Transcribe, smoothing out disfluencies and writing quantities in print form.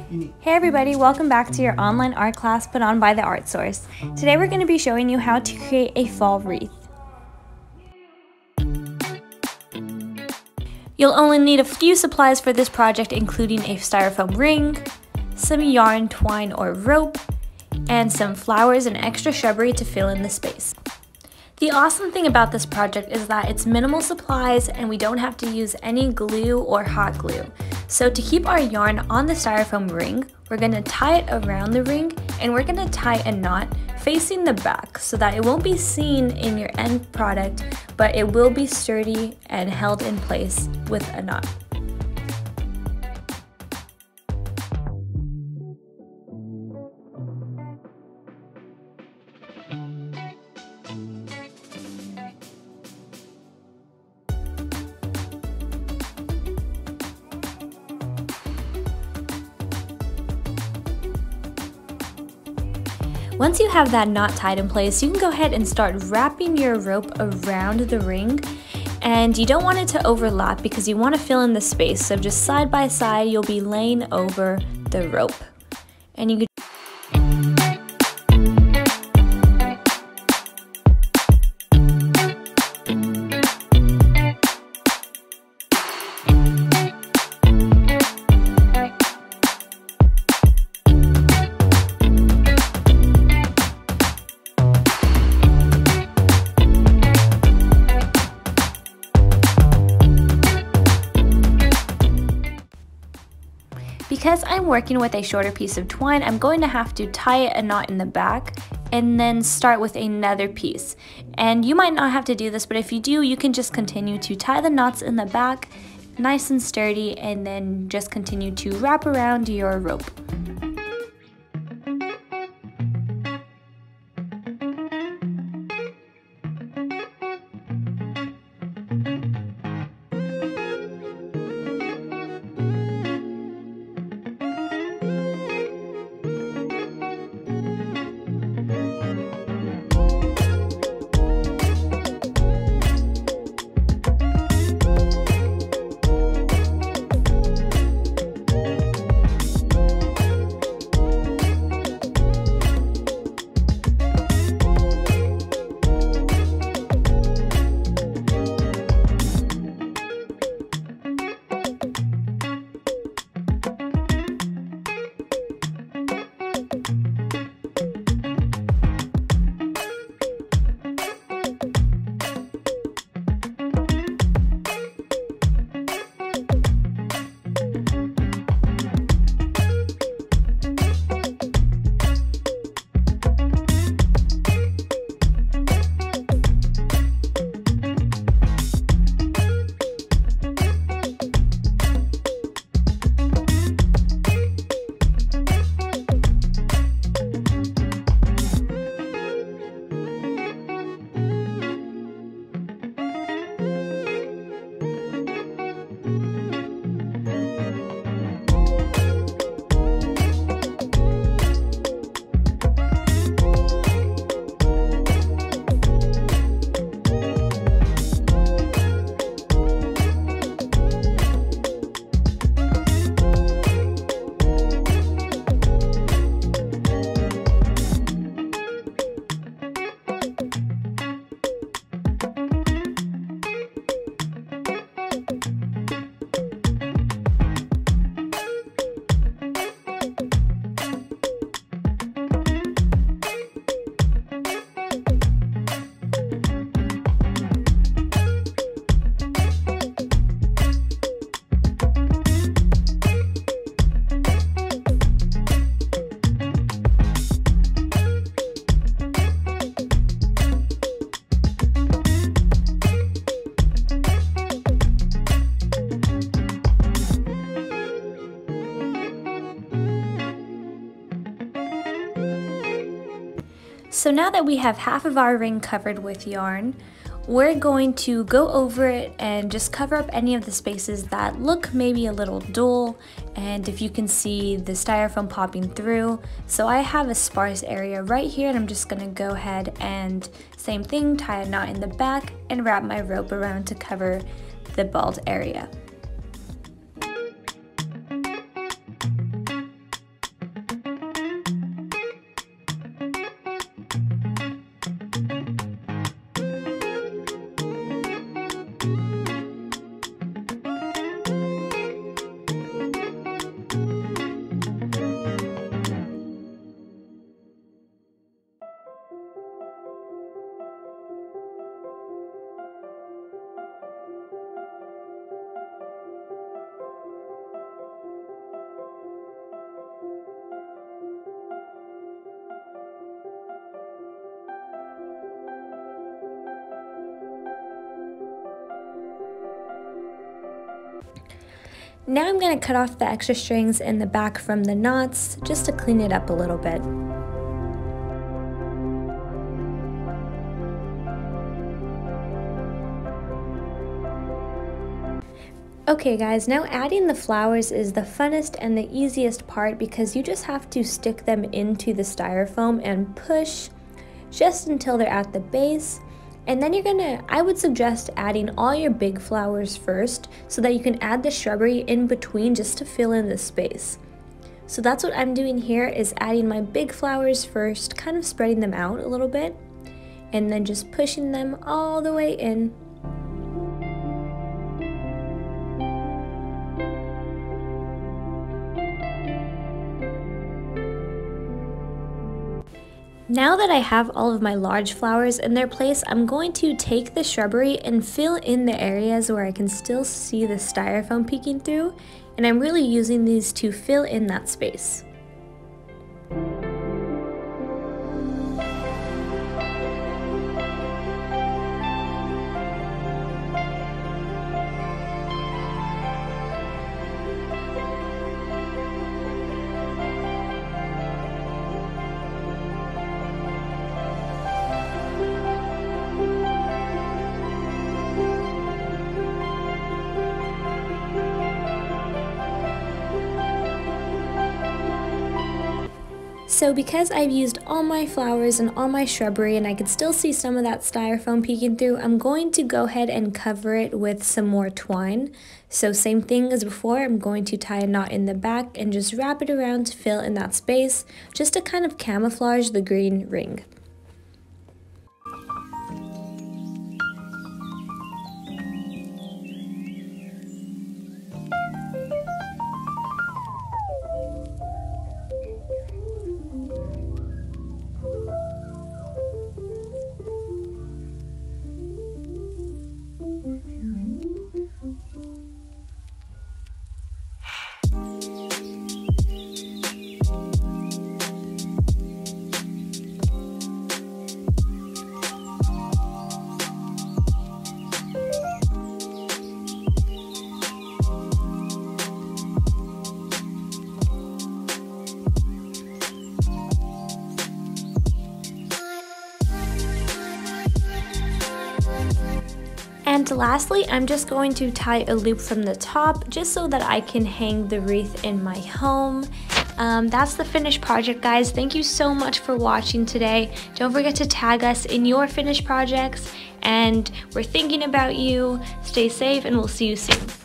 Hey everybody, welcome back to your online art class put on by The Art Source. Today we're going to be showing you how to create a fall wreath. You'll only need a few supplies for this project, including a styrofoam ring, some yarn, twine, or rope, and some flowers and extra shrubbery to fill in the space. The awesome thing about this project is that it's minimal supplies and we don't have to use any glue or hot glue. So to keep our yarn on the styrofoam ring, we're going to tie it around the ring and we're going to tie a knot facing the back so that it won't be seen in your end product, but it will be sturdy and held in place with a knot. Once you have that knot tied in place, you can go ahead and start wrapping your rope around the ring, and you don't want it to overlap because you want to fill in the space. So just side by side, you'll be laying over the rope, and you could Because I'm working with a shorter piece of twine, I'm going to have to tie a knot in the back and then start with another piece. And you might not have to do this, but if you do, you can just continue to tie the knots in the back nice and sturdy and then just continue to wrap around your rope. So now that we have half of our ring covered with yarn, we're going to go over it and just cover up any of the spaces that look maybe a little dull, and if you can see the styrofoam popping through. So I have a sparse area right here, and I'm just gonna go ahead and same thing, tie a knot in the back and wrap my rope around to cover the bald area. Now I'm going to cut off the extra strings in the back from the knots just to clean it up a little bit. Okay guys, now adding the flowers is the funnest and the easiest part because you just have to stick them into the styrofoam and push just until they're at the base. And then I would suggest adding all your big flowers first so that you can add the shrubbery in between just to fill in the space. So that's what I'm doing here, is adding my big flowers first, kind of spreading them out a little bit, and then just pushing them all the way in. Now that I have all of my large flowers in their place, I'm going to take the shrubbery and fill in the areas where I can still see the styrofoam peeking through, and I'm really using these to fill in that space. So because I've used all my flowers and all my shrubbery and I can still see some of that styrofoam peeking through, I'm going to go ahead and cover it with some more twine. So same thing as before, I'm going to tie a knot in the back and just wrap it around to fill in that space, just to kind of camouflage the green ring. And lastly, I'm just going to tie a loop from the top just so that I can hang the wreath in my home. That's the finished project, guys. Thank you so much for watching today. Don't forget to tag us in your finished projects, and we're thinking about you. Stay safe, and we'll see you soon.